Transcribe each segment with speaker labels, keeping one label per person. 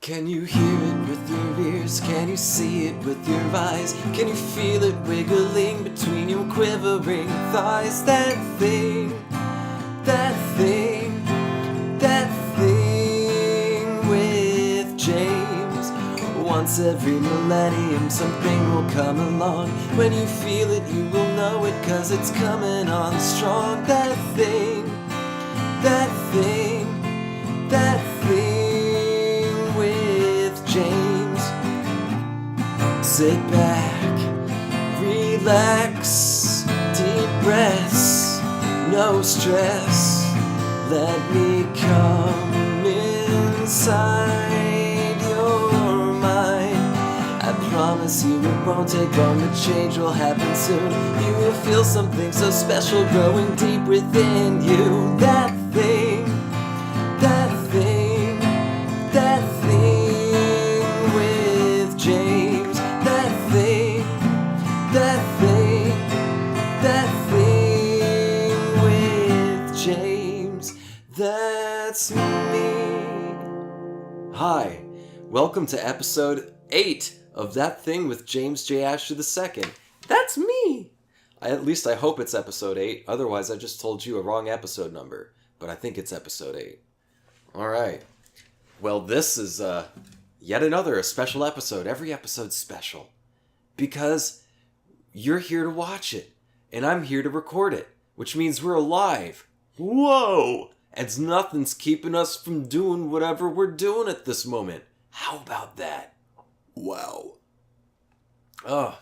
Speaker 1: Can you hear it with your ears? Can you see it with your eyes? Can you feel it wiggling between your quivering thighs? That thing with James. Once every millennium something will come along. When you feel it you will know it, 'cause it's coming on strong. That thing with James. Sit back, relax, deep breaths, no stress. Let me come inside your mind. I promise you it won't take long, the change will happen soon. You will feel something so special growing deep within you. That thing with James. That thing with James. That's me. Hi, welcome to episode 8 of That Thing with James J. Asher II. That's me. At least I hope it's episode 8. Otherwise, I just told you a wrong episode number. But I think it's episode 8. Alright. Well, this is yet another special episode. Every episode's special. Because you're here to watch it. And I'm here to record it. Which means we're alive. Whoa! And nothing's keeping us from doing whatever we're doing at this moment. How about that? Wow. Oh,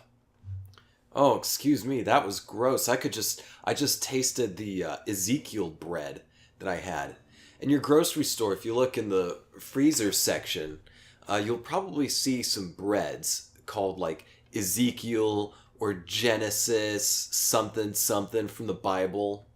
Speaker 1: excuse me. That was gross. I just tasted the Ezekiel bread that I had. In your grocery store, if you look in the freezer section, you'll probably see some breads called like Ezekiel or Genesis something from the Bible.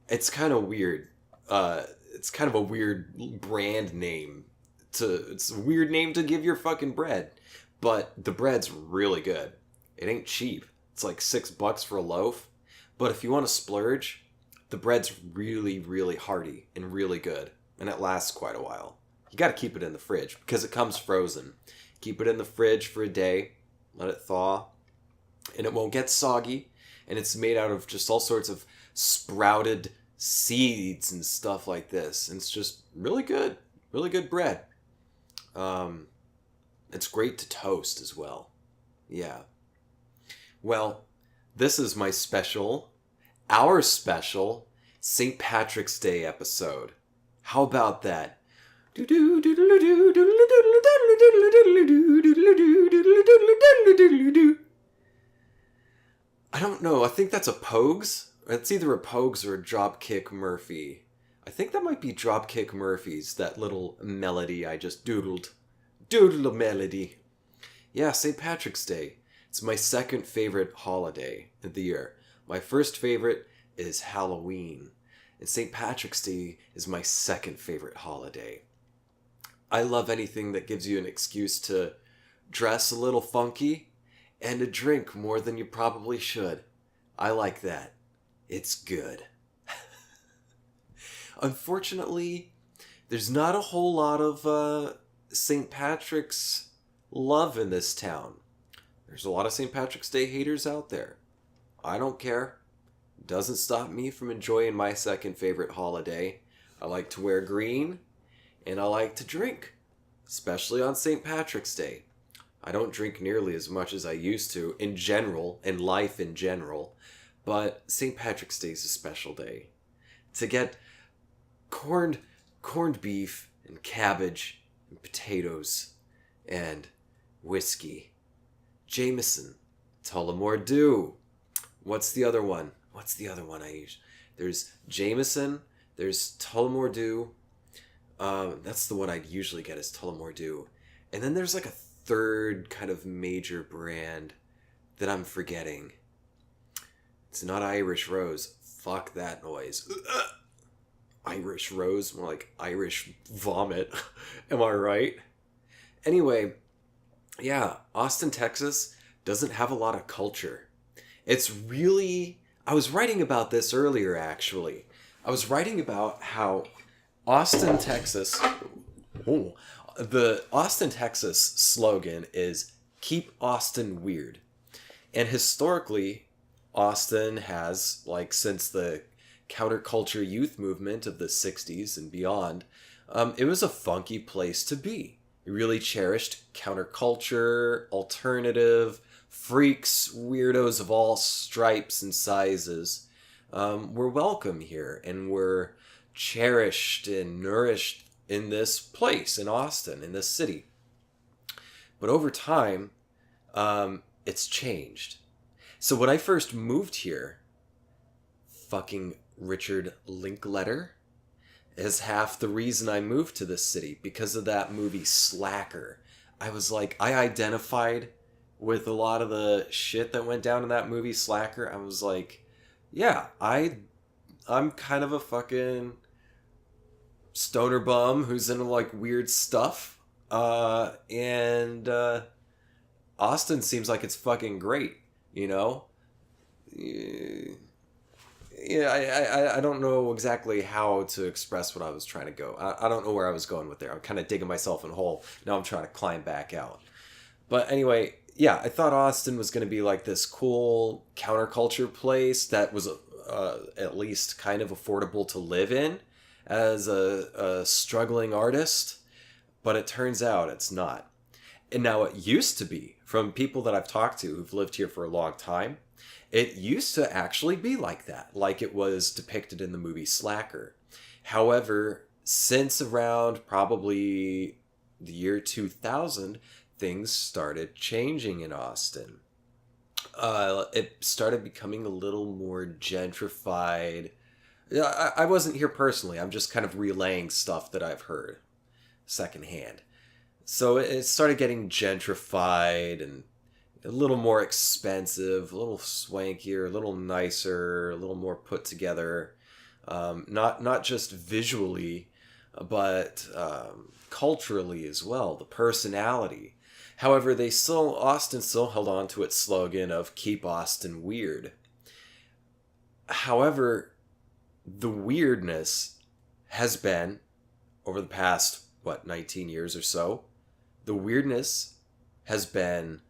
Speaker 1: It's kind of weird. It's kind of a weird brand name. It's a weird name to give your fucking bread. But the bread's really good. It ain't cheap. It's like $6 for a loaf. But if you want to splurge, the bread's really, really hearty and really good. And it lasts quite a while. You gotta keep it in the fridge because it comes frozen. Keep it in the fridge for a day. Let it thaw. And it won't get soggy. And it's made out of just all sorts of sprouted seeds and stuff like this. And it's just really good. Really good bread. It's great to toast as well. Yeah. Well, this is my our special St. Patrick's Day episode. How about that? I don't know. I think that's a Pogues. It's either a Pogues or a Dropkick Murphy. I think that might be Dropkick Murphy's, that little melody I just doodled. Doodle a melody. Yeah, St. Patrick's Day. It's my second favorite holiday of the year. My first favorite is Halloween. And St. Patrick's Day is my second favorite holiday. I love anything that gives you an excuse to dress a little funky and to drink more than you probably should. I like that. It's good. Unfortunately, there's not a whole lot of St. Patrick's love in this town. There's a lot of St. Patrick's Day haters out there. I don't care. Doesn't stop me from enjoying my second favorite holiday. I like to wear green, and I like to drink, especially on St. Patrick's Day. I don't drink nearly as much as I used to in general, in life in general, but St. Patrick's Day is a special day. To get corned beef and cabbage and potatoes and whiskey. Jameson, Tullamore Dew. What's the other one I use? There's Jameson, there's Tullamore Dew. That's the one I'd usually get, is Tullamore Dew. And then there's like a third kind of major brand that I'm forgetting. It's not Irish Rose. Fuck that noise. Irish Rose, more like Irish vomit. Am I right? Anyway, yeah, Austin, Texas doesn't have a lot of culture. It's really... I was writing about this earlier, actually. I was writing about how Austin, Texas The Austin, Texas slogan is "Keep Austin Weird." And historically, Austin has, like, since the counterculture youth movement of the 60s and beyond, it was a funky place to be. It really cherished counterculture, alternative, freaks, weirdos of all stripes and sizes were welcome here and were cherished and nourished in this place, in Austin, in this city. But over time, it's changed. So when I first moved here, fucking Richard Linklater is half the reason I moved to this city, because of that movie Slacker. I was like, I identified with a lot of the shit that went down in that movie Slacker. I was like, yeah, I'm kind of a fucking stoner bum who's into like weird stuff. And Austin seems like it's fucking great, you know? Yeah, I don't know exactly how to express what I was trying to go. I don't know where I was going with there. I'm kind of digging myself in a hole. Now I'm trying to climb back out. But anyway, yeah, I thought Austin was going to be like this cool counterculture place that was at least kind of affordable to live in as a struggling artist. But it turns out it's not. And now it used to be, from people that I've talked to who've lived here for a long time, it used to actually be like that, like it was depicted in the movie Slacker. However, since around probably the year 2000, things started changing in Austin. It started becoming a little more gentrified. I wasn't here personally. I'm just kind of relaying stuff that I've heard secondhand. So it started getting gentrified and a little more expensive, a little swankier, a little nicer, a little more put together. Not just visually, but culturally as well. The personality. However, Austin still held on to its slogan of "Keep Austin Weird." However, the weirdness has been, over the past 19 years or so, the weirdness has been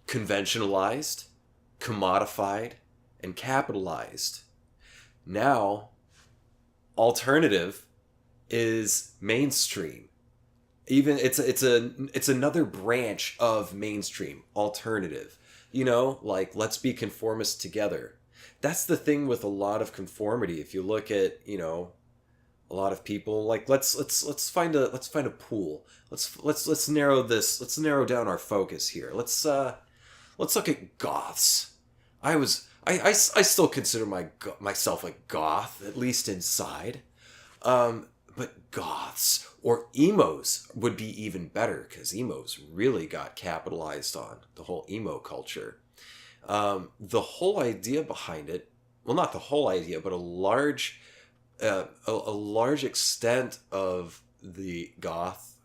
Speaker 1: conventionalized, commodified, and capitalized. Now, alternative is mainstream. Even it's another branch of mainstream, alternative. You know, like, let's be conformist together. That's the thing with a lot of conformity. If you look at, a lot of people, like, let's find a pool. Let's narrow down our focus here. Let's look at goths. I still consider myself a goth, at least inside. But goths or emos would be even better, because emos really got capitalized on, the whole emo culture. The whole idea behind it, well, not the whole idea, but a large extent of the goth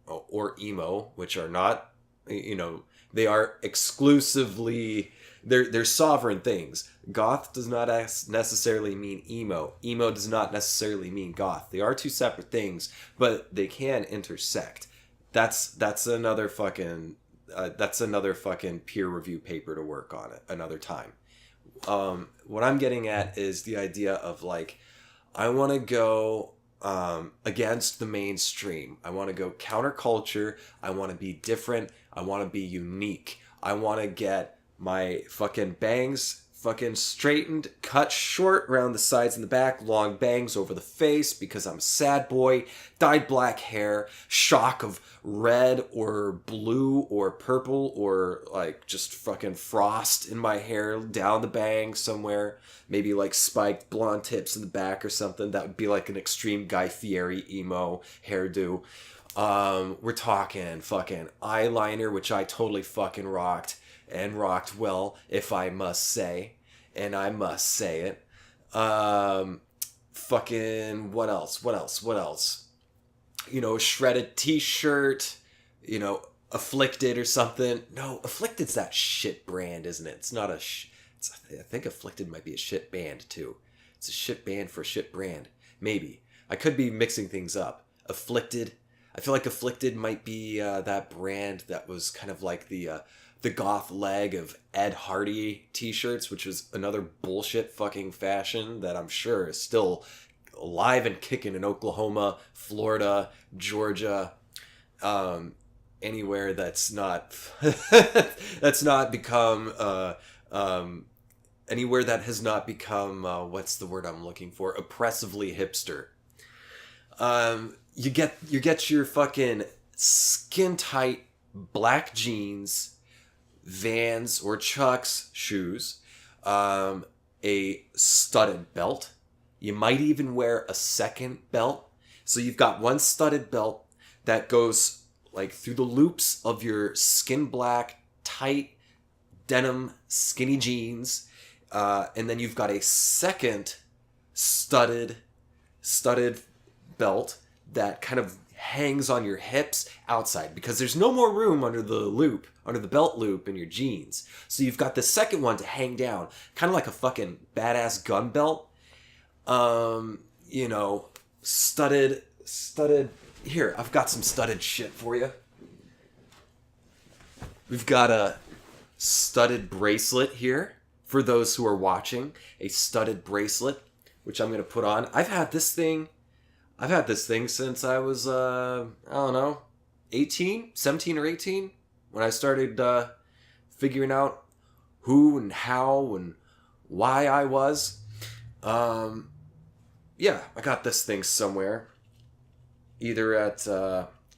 Speaker 1: or emo, which are not, they are exclusively, they're sovereign things. Goth does not necessarily mean emo. Emo does not necessarily mean goth. They are two separate things, but they can intersect. That's another fucking peer review paper to work on it another time. What I'm getting at is the idea of, like, I want to go against the mainstream. I want to go counterculture. I want to be different. I want to be unique. I want to get my fucking bangs fucking straightened, cut short around the sides and the back, long bangs over the face because I'm a sad boy, dyed black hair, shock of red or blue or purple or like just fucking frost in my hair down the bang somewhere, maybe like spiked blonde tips in the back or something. That would be like an extreme Guy Fieri emo hairdo. We're talking fucking eyeliner, which I totally fucking rocked. And rocked well, if I must say. And I must say it. Fucking, what else? Shredded t-shirt, Afflicted or something. No, Afflicted's that shit brand, isn't it? It's not I think Afflicted might be a shit band, too. It's a shit band for a shit brand. Maybe. I could be mixing things up. Afflicted. I feel like Afflicted might be that brand that was kind of like the goth leg of Ed Hardy t-shirts, which was another bullshit fucking fashion that I'm sure is still alive and kicking in Oklahoma, Florida, Georgia, anywhere that's not that's not become anywhere that has not become what's the word I'm looking for? Oppressively hipster. You get your fucking skin tight black jeans, Vans or Chucks shoes, a studded belt. You might even wear a second belt. So you've got one studded belt that goes like through the loops of your skin black, tight denim, skinny jeans. And then you've got a second studded belt that kind of hangs on your hips outside because there's no more room under the belt loop in your jeans. So you've got the second one to hang down, kind of like a fucking badass gun belt. Studded. Here, I've got some studded shit for you. We've got a studded bracelet here for those who are watching. A studded bracelet, which I'm going to put on. I've had this thing since I was, 17 or 18, when I started figuring out who and how and why I was. I got this thing somewhere, either at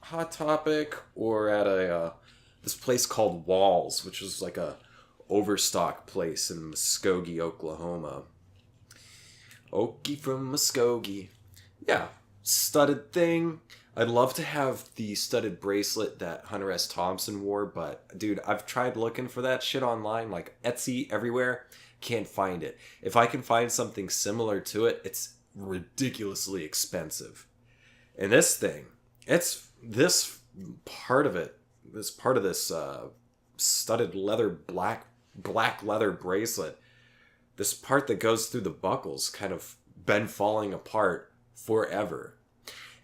Speaker 1: Hot Topic or at this place called Walls, which was like a overstock place in Muskogee, Oklahoma. Okie from Muskogee. Yeah, studded thing. I'd love to have the studded bracelet that Hunter S. Thompson wore, but dude, I've tried looking for that shit online, like Etsy, everywhere. Can't find it. If I can find something similar to it, it's ridiculously expensive. And this thing, it's this part of this studded leather black leather bracelet, this part that goes through the buckles kind of been falling apart forever.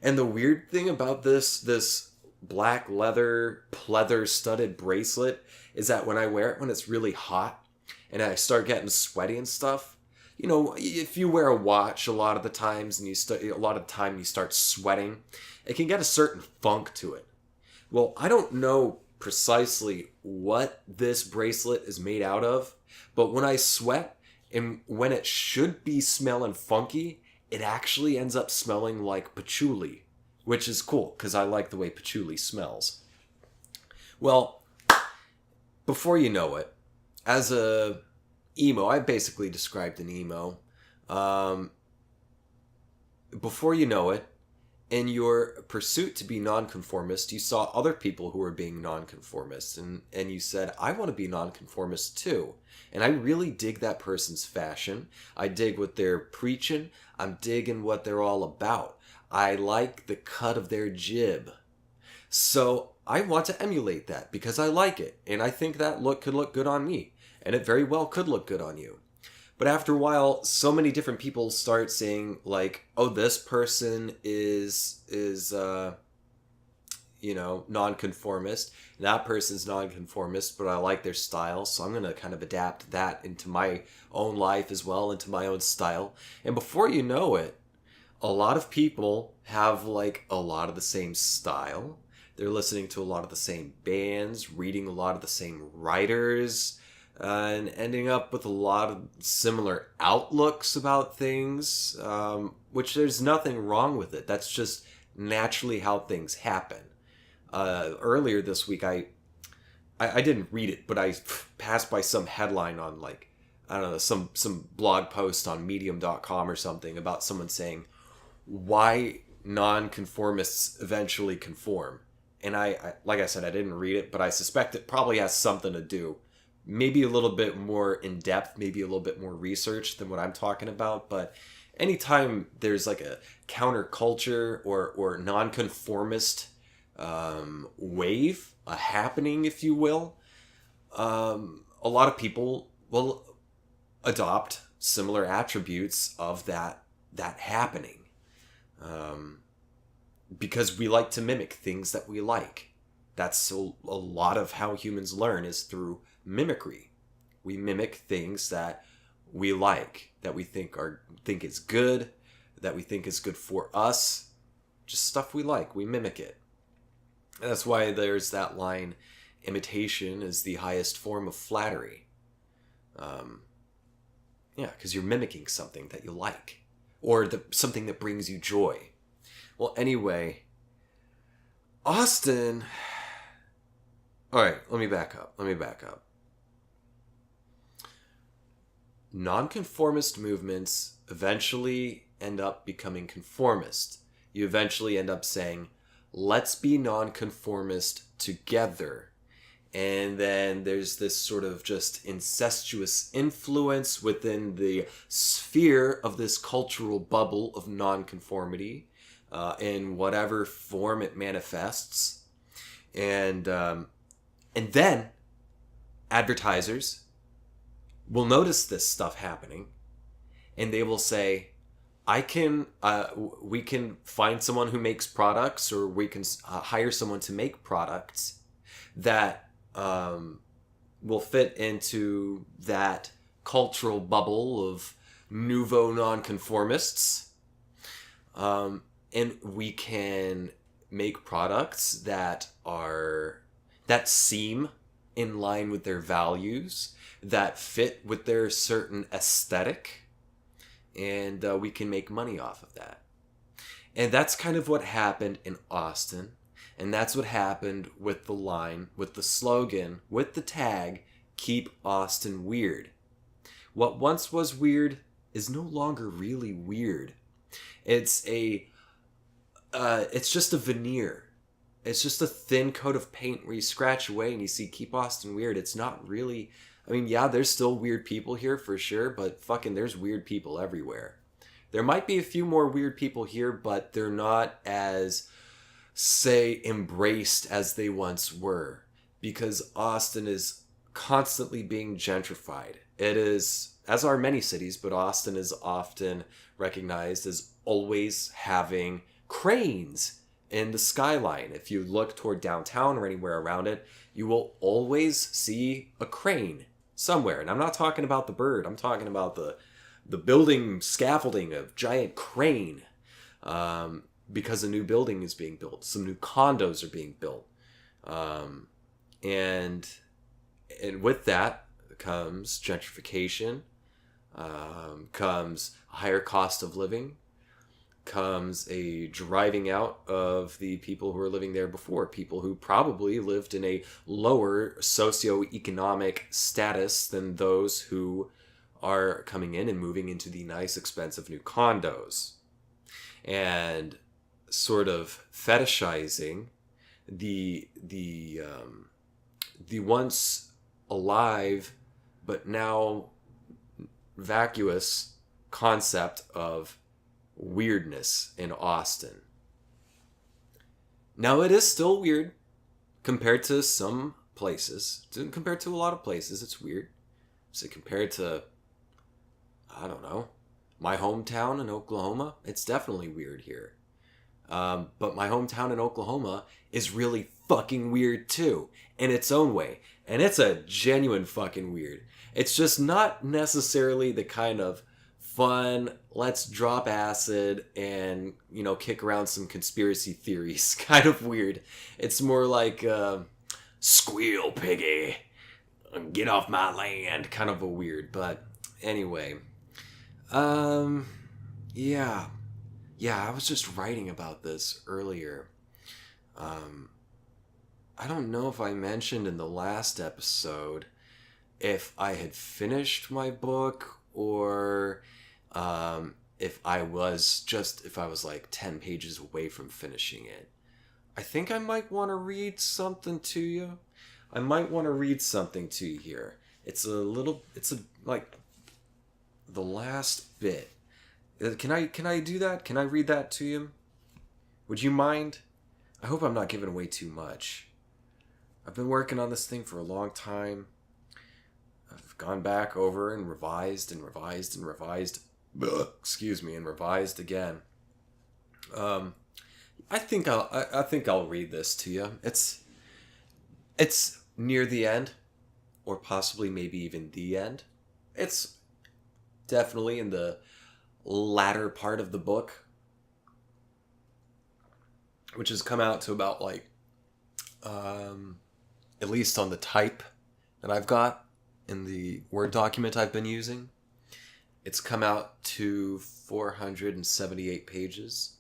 Speaker 1: And the weird thing about this black leather pleather studded bracelet is that when I wear it when it's really hot and I start getting sweaty and stuff, if you wear a watch a lot of the times and you start sweating, it can get a certain funk to it. Well, I don't know precisely what this bracelet is made out of, but when I sweat and when it should be smelling funky, it actually ends up smelling like patchouli, which is cool because I like the way patchouli smells. Well, before you know it, as a emo, I basically described an emo. Before you know it, in your pursuit to be nonconformist, you saw other people who were being nonconformists, and you said, I want to be nonconformist too. And I really dig that person's fashion. I dig what they're preaching. I'm digging what they're all about. I like the cut of their jib. So I want to emulate that because I like it. And I think that look could look good on me. And it very well could look good on you. But after a while, so many different people start saying, like, oh, this person is nonconformist. That person's nonconformist, but I like their style, so I'm going to kind of adapt that into my own life as well, into my own style. And before you know it, a lot of people have, like, a lot of the same style. They're listening to a lot of the same bands, reading a lot of the same writers, and ending up with a lot of similar outlooks about things, which there's nothing wrong with it. That's just naturally how things happen. Earlier this week, I didn't read it, but I passed by some headline on, like, I don't know, some blog post on medium.com or something about someone saying why nonconformists eventually conform. And I like I said, I didn't read it, but I suspect it probably has something to do, maybe a little bit more in depth, maybe a little bit more research than what I'm talking about. But anytime there's like a counterculture or nonconformist wave, a happening, if you will, a lot of people will adopt similar attributes of that happening. because we like to mimic things that we like. That's a lot of how humans learn, is through mimicry. We mimic things that we like, that we think is good, that we think is good for us. Just stuff we like, we mimic it. And that's why there's that line, imitation is the highest form of flattery. Yeah, because you're mimicking something that you like, or something that brings you joy. Well, anyway, Austin... Alright, let me back up. Nonconformist movements eventually end up becoming conformist. You eventually end up saying, let's be nonconformist together. And then there's this sort of just incestuous influence within the sphere of this cultural bubble of nonconformity, in whatever form it manifests. And then advertisers will notice this stuff happening, and they will say, we can find someone who makes products, or we can hire someone to make products that will fit into that cultural bubble of nouveau nonconformists. And we can make products that seem in line with their values, that fit with their certain aesthetic, and we can make money off of that. And that's kind of what happened in Austin. And that's what happened with the line, with the slogan, with the tag, "Keep Austin Weird." What once was weird is no longer really weird. It's just a veneer. It's just a thin coat of paint where you scratch away and you see "Keep Austin Weird." It's not really... I mean, yeah, there's still weird people here for sure, but fucking there's weird people everywhere. There might be a few more weird people here, but they're not as, say, embraced as they once were, because Austin is constantly being gentrified. It is, as are many cities, but Austin is often recognized as always having cranes in the skyline. If you look toward downtown or anywhere around it, you will always see a crane somewhere. And I'm not talking about the bird. I'm talking about the building scaffolding of giant crane, because a new building is being built. Some new condos are being built. And with that comes gentrification, comes a higher cost of living, comes a driving out of the people who were living there before, people who probably lived in a lower socioeconomic status than those who are coming in and moving into the nice, expensive new condos, and sort of fetishizing the once alive but now vacuous concept of weirdness in Austin. Now, it is still weird compared to some places. Compared to a lot of places, it's weird. So compared to, I don't know, my hometown in Oklahoma, it's definitely weird here. But my hometown in Oklahoma is really fucking weird too, in its own way. And it's a genuine fucking weird. It's just not necessarily the kind of fun, let's drop acid and, kick around some conspiracy theories kind of weird. It's more like, squeal, piggy, get off my land kind of a weird. But anyway, yeah, I was just writing about this earlier. I don't know if I mentioned in the last episode if I had finished my book, or if I was like 10 pages away from finishing it. I think I might want to read something to you. Here. It's like the last bit. Can I do that? Can I read that to you? Would you mind? I hope I'm not giving away too much. I've been working on this thing for a long time. I've gone back over and revised and revised and revised. And revised again. I think I'll read this to you. It's near the end, or possibly maybe even the end. It's definitely in the latter part of the book, which has come out to about like, at least on the type that I've got in the Word document I've been using, it's come out to 478 pages.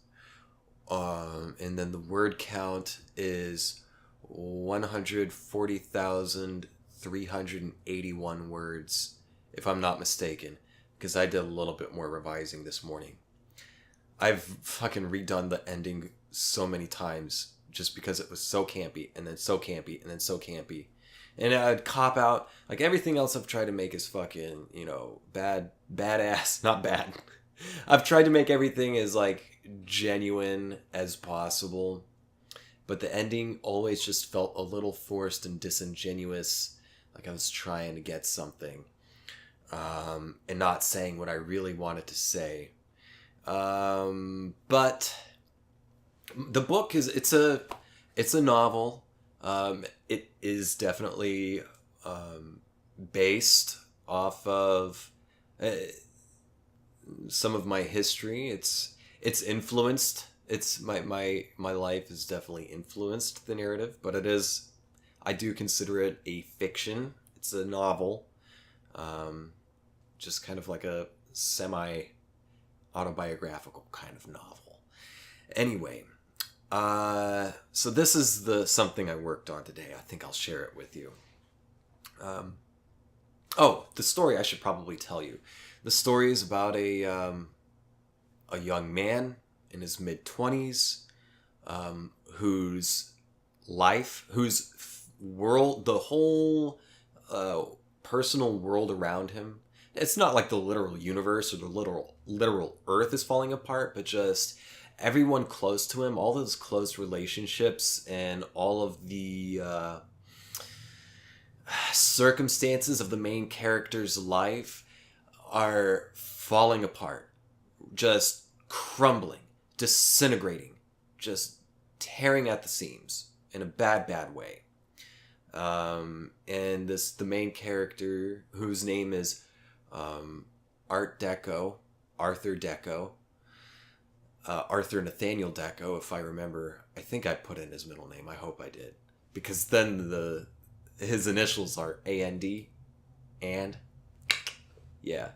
Speaker 1: And then the word count is 140,381 words, if I'm not mistaken, because I did a little bit more revising this morning. I've fucking redone the ending so many times just because it was so campy, and then so campy, and then so campy. And I'd cop out. Like, everything else I've tried to make is fucking, badass, not bad. I've tried to make everything as, like, genuine as possible. But the ending always just felt a little forced and disingenuous. Like I was trying to get something. And not saying what I really wanted to say. But the book it's a novel. It is definitely based off of some of my history. It's influenced. It's my life has definitely influenced the narrative, but I do consider it a fiction. It's a novel, just kind of like a semi-autobiographical kind of novel. Anyway, so this is something I worked on today. I think I'll share it with you. The story I should probably tell you. The story is about a young man in his mid-20s, whose world, the whole personal world around him, it's not like the literal universe or the literal earth is falling apart, but just everyone close to him, all those close relationships and all of the circumstances of the main character's life are falling apart, just crumbling, disintegrating, just tearing at the seams in a bad way. And the main character, whose name is Arthur Nathaniel Deco, if I remember. I think I put in his middle name. I hope I did, because then his initials are A-N-D, and yeah.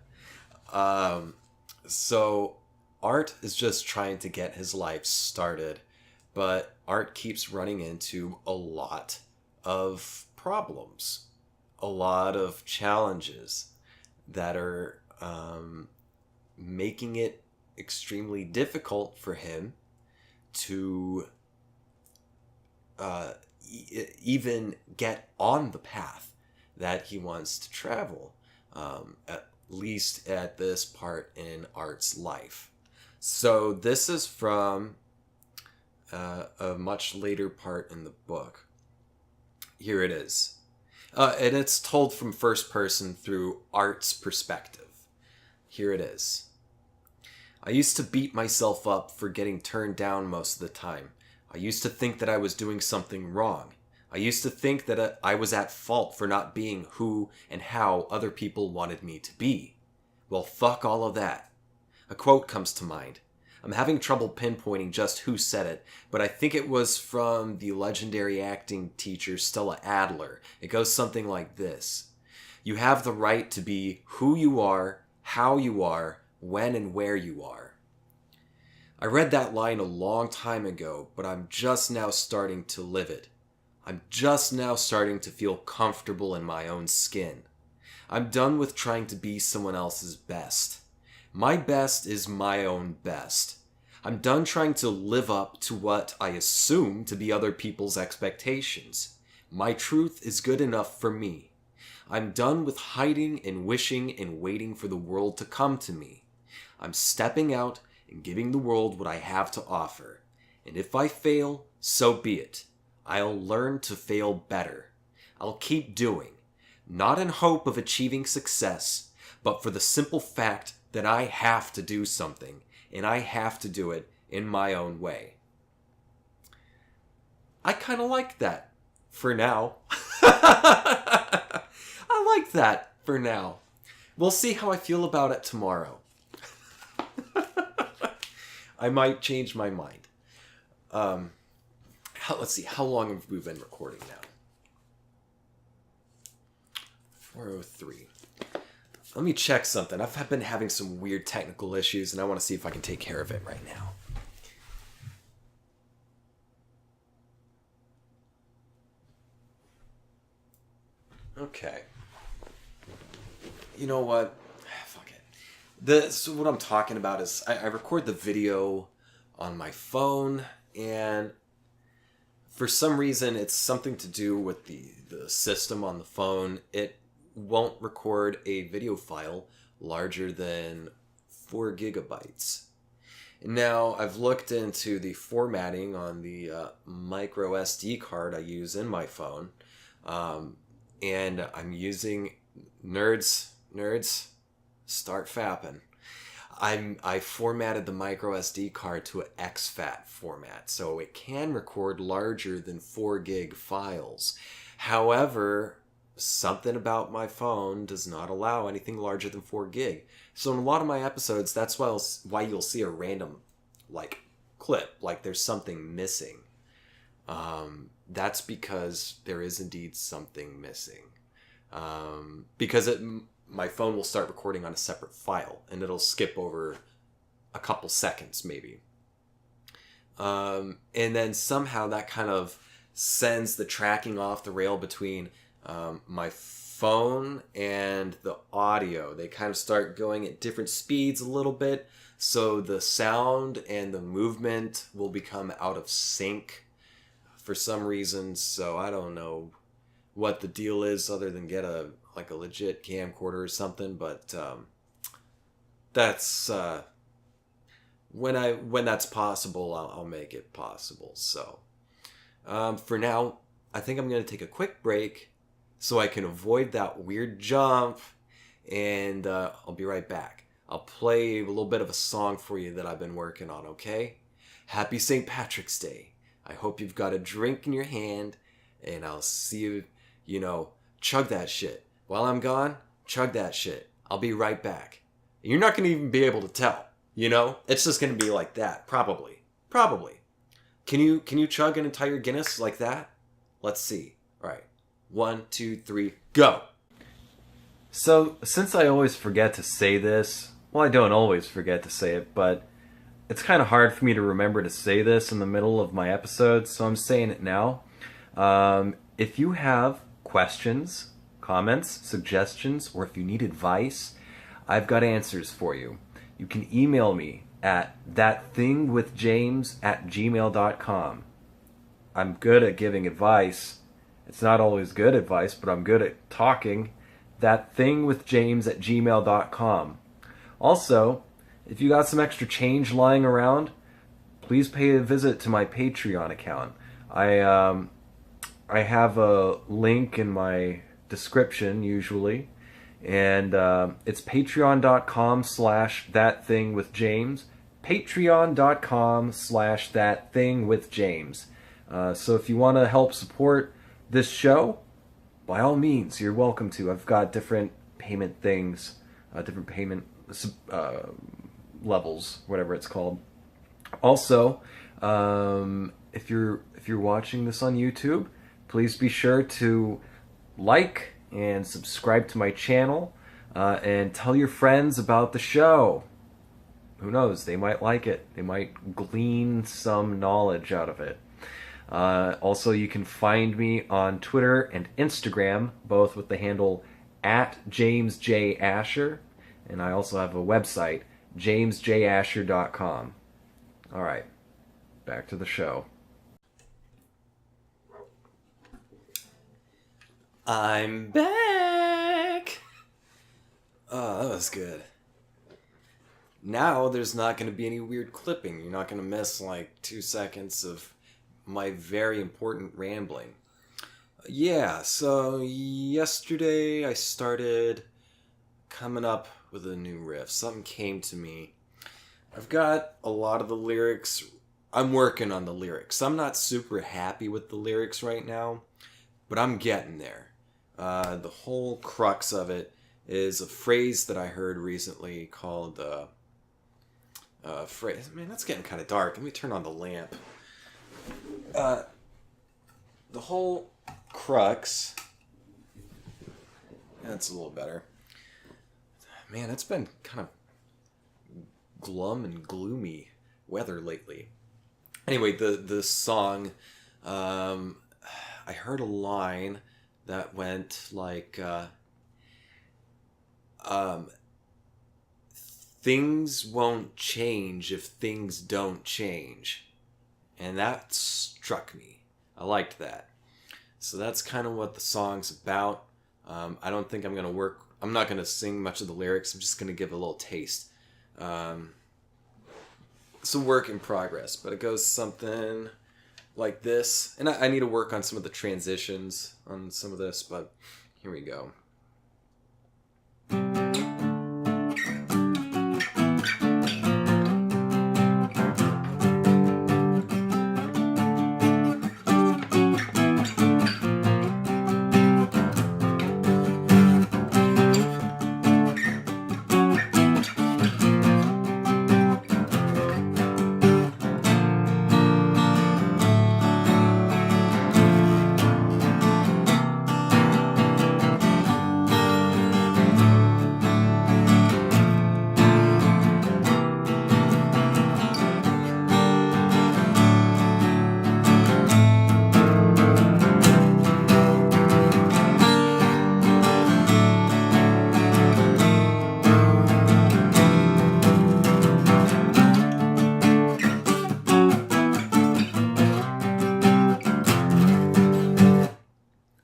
Speaker 1: So Art is just trying to get his life started, but Art keeps running into a lot of problems, a lot of challenges that are making it extremely difficult for him to even get on the path that he wants to travel, at least at this part in Art's life. So this is from a much later part in the book. Here it is. And it's told from first person through Art's perspective. Here it is. I used to beat myself up for getting turned down most of the time. I used to think that I was doing something wrong. I used to think that I was at fault for not being who and how other people wanted me to be. Well, fuck all of that. A quote comes to mind. I'm having trouble pinpointing just who said it, but I think it was from the legendary acting teacher Stella Adler. It goes something like this. You have the right to be who you are, how you are, when and where you are. I read that line a long time ago, but I'm just now starting to live it. I'm just now starting to feel comfortable in my own skin. I'm done with trying to be someone else's best. My best is my own best. I'm done trying to live up to what I assume to be other people's expectations. My truth is good enough for me. I'm done with hiding and wishing and waiting for the world to come to me. I'm stepping out and giving the world what I have to offer. And if I fail, so be it. I'll learn to fail better. I'll keep doing, not in hope of achieving success, but for the simple fact that I have to do something, and I have to do it in my own way. I kind of like that for now. I like that for now. We'll see how I feel about it tomorrow. I might change my mind. Let's see, how long have we been recording now? 4:03. Let me check something. I've been having some weird technical issues, and I want to see if I can take care of it right now. Okay. You know what? Fuck it. So what I'm talking about is I record the video on my phone, and for some reason it's something to do with the system on the phone. It won't record a video file larger than 4 gigabytes. Now, I've looked into the formatting on the micro SD card I use in my phone, and I'm using nerds, start fapping. I formatted the micro SD card to an exFAT format, so it can record larger than 4 gig files. However, something about my phone does not allow anything larger than 4 gig. So in a lot of my episodes, that's why you'll see a random clip, like there's something missing. That's because there is indeed something missing. Because my phone will start recording on a separate file, and it'll skip over a couple seconds maybe. And then somehow that kind of sends the tracking off the rail between my phone and the audio. They kind of start going at different speeds a little bit, so the sound and the movement will become out of sync for some reason. So I don't know what the deal is other than get a legit camcorder or something, but that's when that's possible, I'll make it possible. So for now, I think I'm going to take a quick break so I can avoid that weird jump, and I'll be right back. I'll play a little bit of a song for you that I've been working on, okay? Happy St. Patrick's Day. I hope you've got a drink in your hand, and I'll see you, chug that shit. While I'm gone, chug that shit. I'll be right back. You're not going to even be able to tell, It's just going to be like that, probably. Can you chug an entire Guinness like that? Let's see. All right. 1, 2, 3, go! So, since I always forget to say this, well, I don't always forget to say it, but it's kind of hard for me to remember to say this in the middle of my episodes, so I'm saying it now. If you have questions, comments, suggestions, or if you need advice, I've got answers for you. You can email me at ThatThingWithJames@gmail.com. I'm good at giving advice. It's not always good advice, but I'm good at talking. ThatThingWithJames@gmail.com. Also, if you got some extra change lying around, please pay a visit to my Patreon account. I have a link in my description usually, and it's patreon.com/thatthingwithjames, patreon.com/thatthingwithjames. So if you want to help support this show, by all means, you're welcome to. I've got different payment things, different payment levels, whatever it's called. Also, if you're watching this on YouTube, please be sure to like and subscribe to my channel, and tell your friends about the show. Who knows? They might like it. They might glean some knowledge out of it. Also, you can find me on Twitter and Instagram, both with the handle @JamesJAsher, and I also have a website, jamesjasher.com. All right, back to the show. I'm back! Oh, that was good. Now there's not going to be any weird clipping. You're not going to miss 2 seconds of my very important rambling. Yeah, so yesterday I started coming up with a new riff. Something came to me. I've got a lot of the lyrics I'm working on the lyrics. I'm not super happy with the lyrics right now, but I'm getting there. The whole crux of it is a phrase that I heard recently called phrase. Man, that's getting kind of dark. Let me turn on the lamp. The whole crux. That's a little better. Man, it's been kind of glum and gloomy weather lately. Anyway, the song, I heard a line that went like, things won't change if things don't change. And that struck me. I liked that. So that's kind of what the song's about. I don't think I'm not going to sing much of the lyrics. I'm just going to give a little taste. It's a work in progress, but it goes something like this. And I need to work on some of the transitions on some of this, but here we go.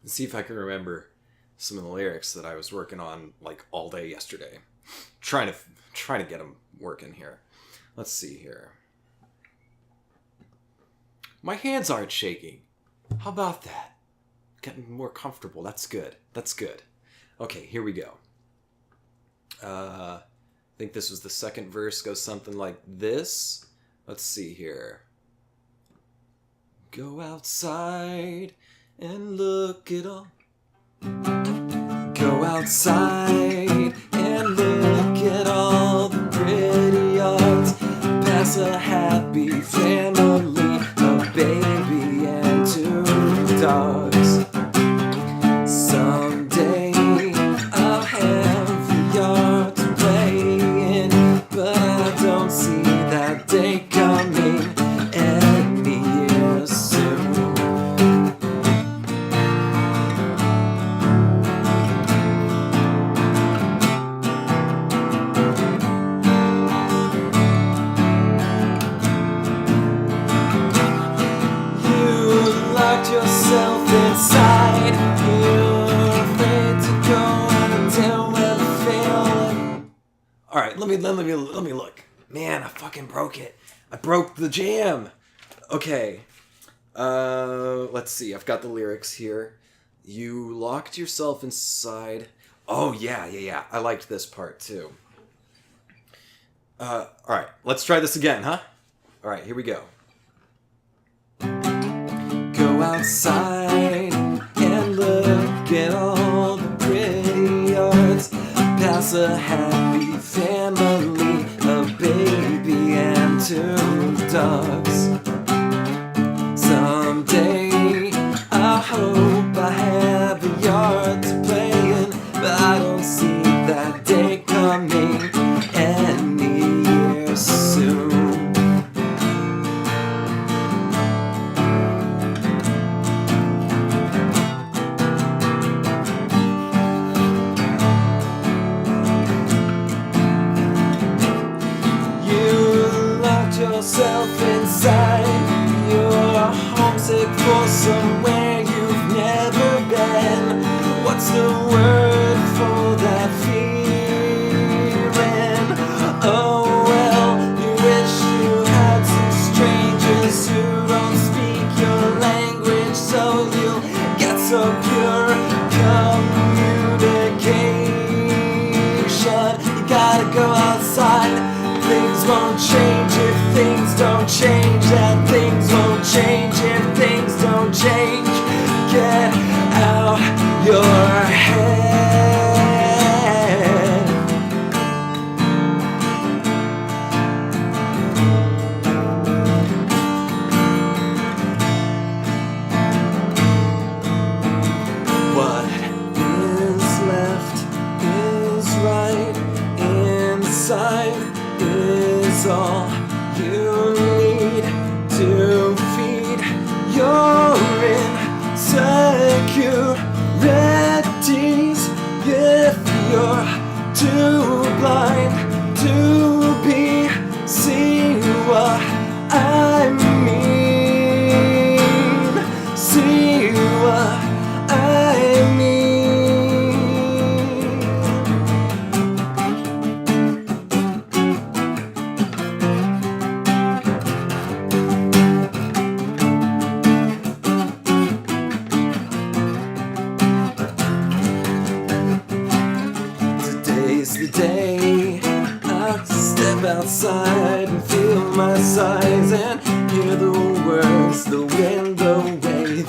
Speaker 1: See if I can remember some of the lyrics that I was working on like all day yesterday. Trying to get them working here. Let's see here. My hands aren't shaking. How about that? Getting more comfortable. That's good. That's good. Okay, here we go. I think this was the second verse. Goes something like this. Let's see here. Go outside and look at all. Go outside and look at all the pretty yards. Pass a happy family, a baby and 2 dogs. Someday I'll have a yard to play in, but I don't see that day coming anytime soon. Yourself inside, you're afraid to go and tell where to fail. All right, let me look. Man, I fucking broke it. I broke the jam. Okay, let's see. I've got the lyrics here. You locked yourself inside. Oh yeah. I liked this part too. All right, let's try this again, huh? All right, here we go. Go outside and look at all the pretty yards. Pass a happy family, a baby and 2 dogs. Someday I hope I have a yard to play in, but I don't see that day coming any soon. Yourself inside, you're homesick for somewhere you've never been. What's the word for that feeling? Oh well, you wish you had some strangers who don't speak your language, so you'll get some pure communication. You gotta go outside. Things won't change if things don't change. That outside and feel my sighs and hear the words the wind away.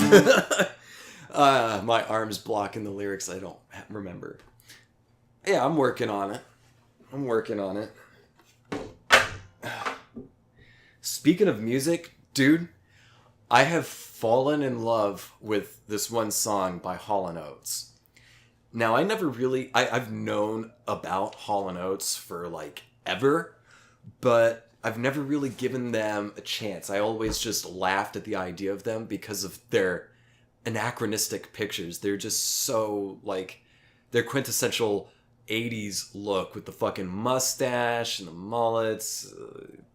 Speaker 1: My arm's blocking the lyrics. I don't remember. Yeah, I'm working on it. Speaking of music, dude, I have fallen in love with this one song by Hall & Oates. Now, I've known about Hall & Oates for like ever, but I've never really given them a chance. I always just laughed at the idea of them because of their anachronistic pictures. They're just so like, their quintessential 80s look with the fucking mustache and the mullets,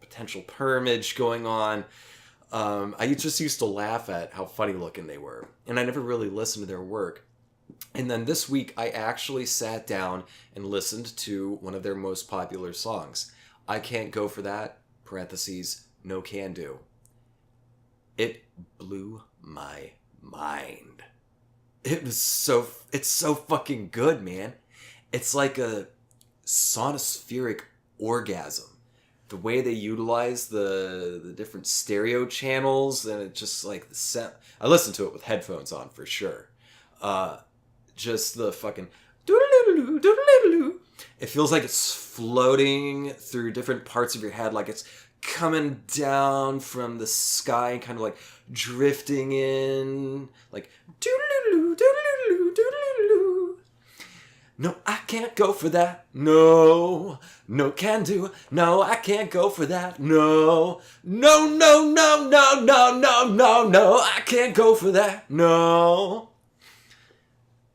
Speaker 1: potential permage going on. I just used to laugh at how funny looking they were, and I never really listened to their work. And then this week, I actually sat down and listened to one of their most popular songs. I Can't Go For That, parentheses, no can do. It blew my mind. It's so fucking good, man. It's like a sonospheric orgasm. The way they utilize the different stereo channels, and it just like the sound. I listened to it with headphones on for sure. Just the fucking doodle-doodle-doo, doodle-doodle-doo. It feels like it's floating through different parts of your head, like it's coming down from the sky and kind of like drifting in, like doodle-doodle-doo, doodle-doodle-doo, doodle-doodle-doo. No, I can't go for that. No, no can do. No, I can't go for that. No, no, no, no, no, no, no, no, no, I can't go for that. No.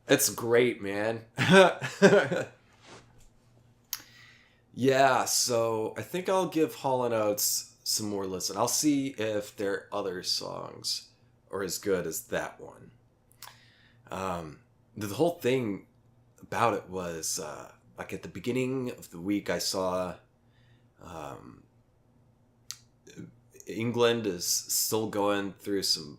Speaker 1: It's great, man. Yeah, so I think I'll give Hall & Oates some more listen. I'll see if their other songs are as good as that one. The whole thing about it was, like at the beginning of the week, I saw England is still going through some,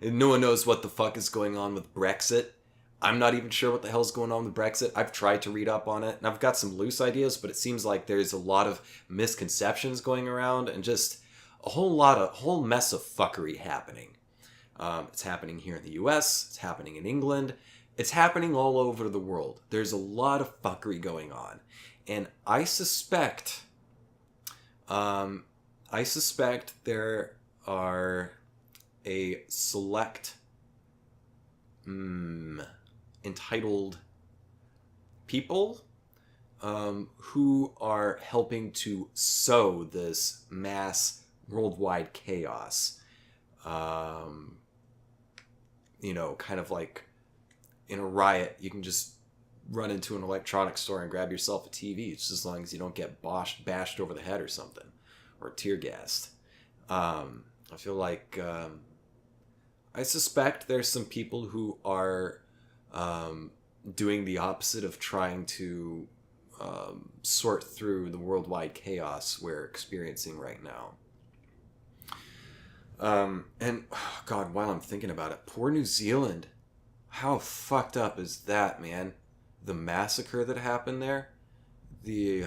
Speaker 1: and no one knows what the fuck is going on with Brexit. I'm not even sure what the hell's going on with Brexit. I've tried to read up on it, and I've got some loose ideas, but it seems like there's a lot of misconceptions going around, and just a whole mess of fuckery happening. It's happening here in the US, it's happening in England, it's happening all over the world. There's a lot of fuckery going on. And I suspect there are a select entitled people who are helping to sow this mass worldwide chaos. Kind of like in a riot, you can just run into an electronics store and grab yourself a TV, just as long as you don't get bashed over the head or something, or tear gassed. I feel like I suspect there's some people who are doing the opposite of trying to sort through the worldwide chaos we're experiencing right now. And oh God, while I'm thinking about it, poor New Zealand. How fucked up is that, man? The massacre that happened there, the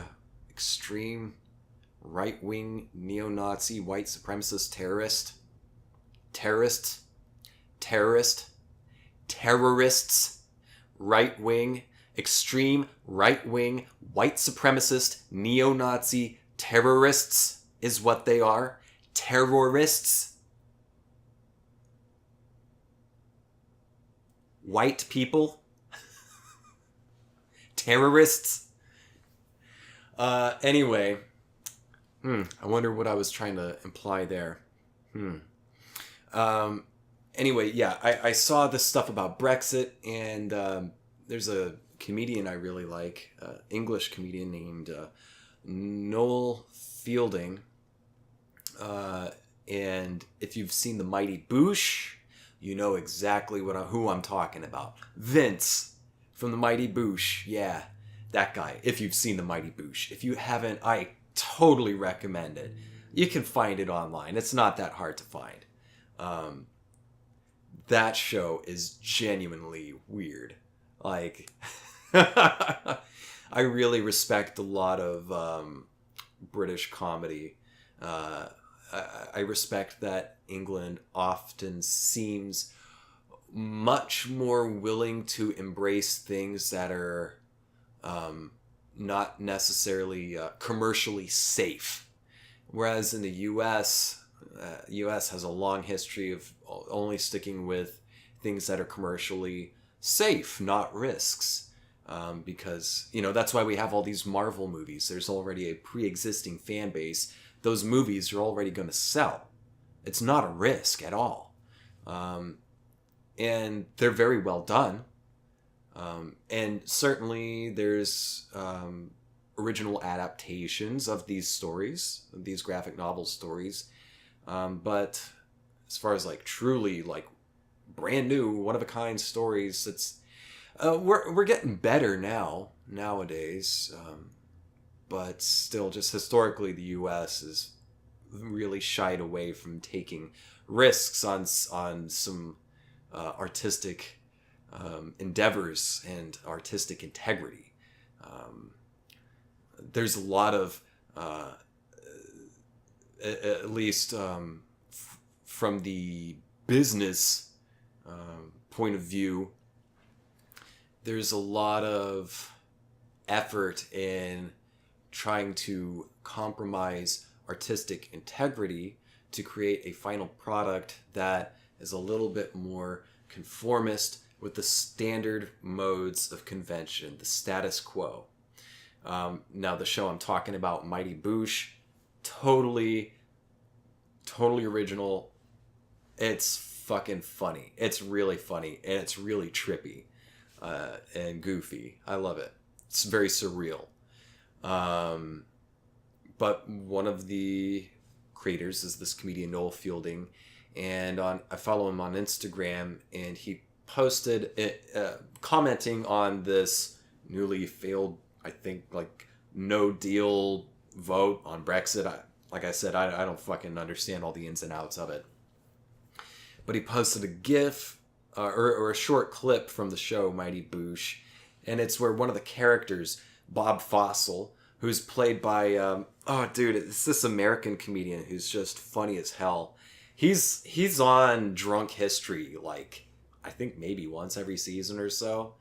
Speaker 1: extreme right-wing neo-Nazi white supremacist terrorists, right-wing, extreme right-wing white supremacist neo-Nazi terrorists is what they are. Terrorists. White people. Terrorists. Anyway. I wonder what I was trying to imply there. Anyway, yeah, I saw this stuff about Brexit, and there's a comedian I really like, English comedian named Noel Fielding. And if you've seen The Mighty Boosh, you know exactly who I'm talking about. Vince from The Mighty Boosh. Yeah, that guy. If you've seen The Mighty Boosh. If you haven't, I totally recommend it. You can find it online. It's not that hard to find. That show is genuinely weird. Like, I I really respect a lot of British comedy. I respect that England often seems much more willing to embrace things that are not necessarily commercially safe. Whereas in the U.S., U.S. has a long history of only sticking with things that are commercially safe, not risks. Because, that's why we have all these Marvel movies. There's already a pre-existing fan base. Those movies are already going to sell. It's not a risk at all. And they're very well done. And certainly there's original adaptations of these stories, of these graphic novel stories. But as far as truly brand new, one of a kind stories, it's we're getting better nowadays. But still, just historically, the U.S. has really shied away from taking risks on some artistic endeavors and artistic integrity. There's a lot of, at least from the business point of view, there's a lot of effort in trying to compromise artistic integrity to create a final product that is a little bit more conformist with the standard modes of convention, the status quo. Now, the show I'm talking about, Mighty Boosh, totally original. It's fucking funny. It's really funny, and it's really trippy and goofy. I love it. It's very surreal. But one of the creators is this comedian Noel Fielding, and I follow him on Instagram, and he posted commenting on this newly failed, I think, no deal vote on Brexit. Like I said, I don't fucking understand all the ins and outs of it. But he posted a GIF or a short clip from the show Mighty Boosh, and it's where one of the characters, Bob Fossil, who's played by it's this American comedian who's just funny as hell. He's on Drunk History I think maybe once every season or so.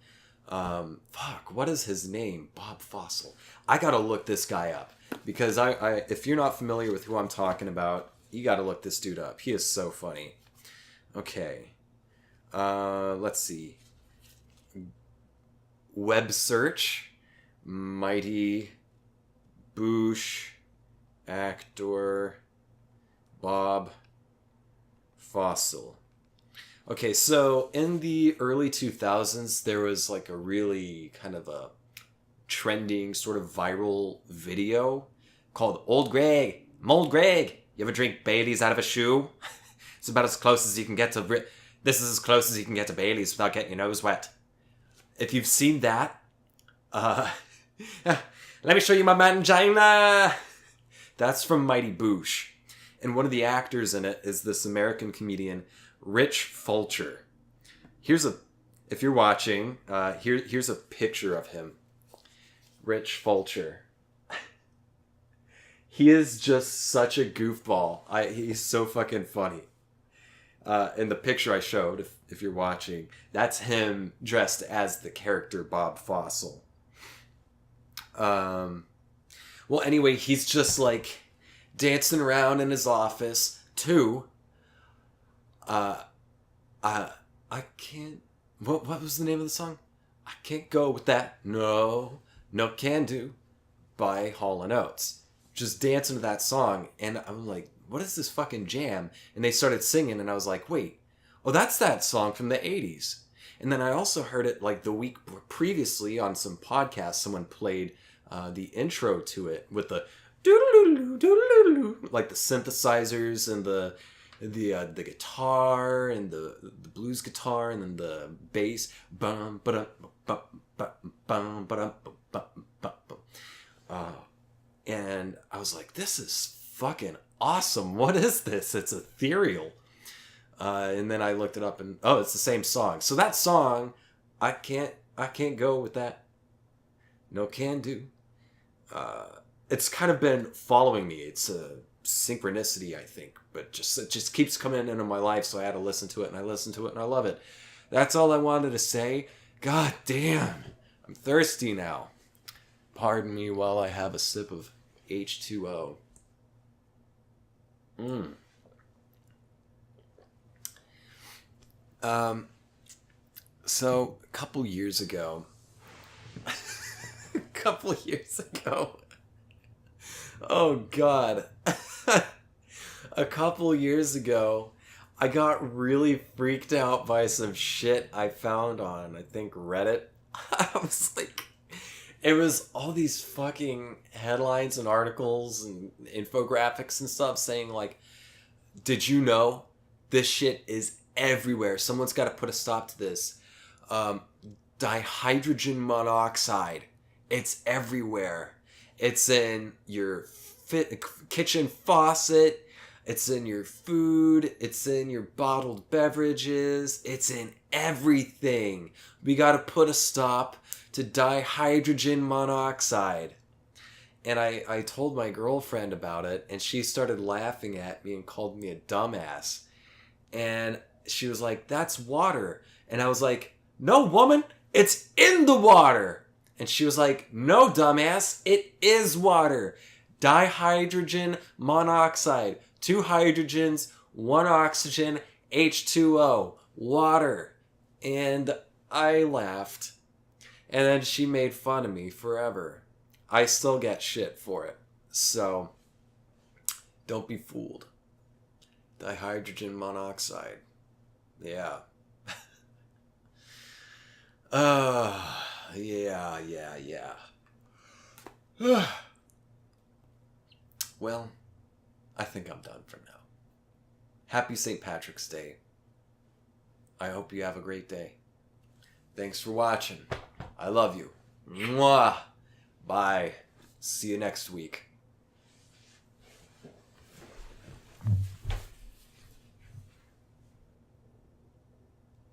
Speaker 1: What is his name? Bob Fossil. I gotta look this guy up because I if you're not familiar with who I'm talking about, you gotta look this dude up. He is so funny. Okay. Let's see. Web search. Mighty Boosh actor Bob Fossil. Okay, so in the early 2000s, there was a really kind of a trending sort of viral video called Old Greg, Mold Greg. You ever drink Bailey's out of a shoe? It's about as close as you can get to... This is as close as you can get to Bailey's without getting your nose wet. If you've seen that, let me show you my mangina. That's from Mighty Boosh. And one of the actors in it is this American comedian, Rich Fulcher. If you're watching, here's a picture of him. Rich Fulcher. He is just such a goofball. He's so fucking funny. In the picture I showed, if you're watching, that's him dressed as the character Bob Fossil. Well, anyway, he's just dancing around in his office to I can't... What was the name of the song? I Can't Go With That. No Can Do by Hall & Oates. Just dancing to that song, and I'm like, what is this fucking jam? And they started singing, and I was like, wait, that's that song from the 80s. And then I also heard it the week previously on some podcast. Someone played the intro to it with the doodle-doodle, doodle-doodle, the synthesizers and the guitar and the blues guitar and then the bass. And I was like, this is fucking awesome. What is this? It's ethereal. And then I looked it up and it's the same song. So that song, I can't go with that. No can do. It's kind of been following me. It's a synchronicity, I think, but it just keeps coming into my life, so I had to listen to it, and I listen to it, and I love it. That's all I wanted to say. God damn, I'm thirsty now. Pardon me while I have a sip of H2O. So a couple years ago, oh God, a couple years ago, I got really freaked out by some shit I found on, I think, Reddit. I was like, it was all these fucking headlines and articles and infographics and stuff saying like, did you know this shit is everywhere? Someone's got to put a stop to this. Dihydrogen monoxide. It's everywhere. It's in your kitchen faucet. It's in your food. It's in your bottled beverages. It's in everything. We got to put a stop to dihydrogen monoxide. And I told my girlfriend about it, and she started laughing at me and called me a dumbass. And she was like, that's water. And I was like, no, woman, it's in the water. And she was like, no, dumbass, it is water. Dihydrogen monoxide. 2 hydrogens, 1 oxygen, H2O. Water. And I laughed. And then she made fun of me forever. I still get shit for it. So, don't be fooled. Dihydrogen monoxide. Yeah. Yeah. Well, I think I'm done for now. Happy St. Patrick's Day. I hope you have a great day. Thanks for watching. I love you. Mwah. Bye. See you next week.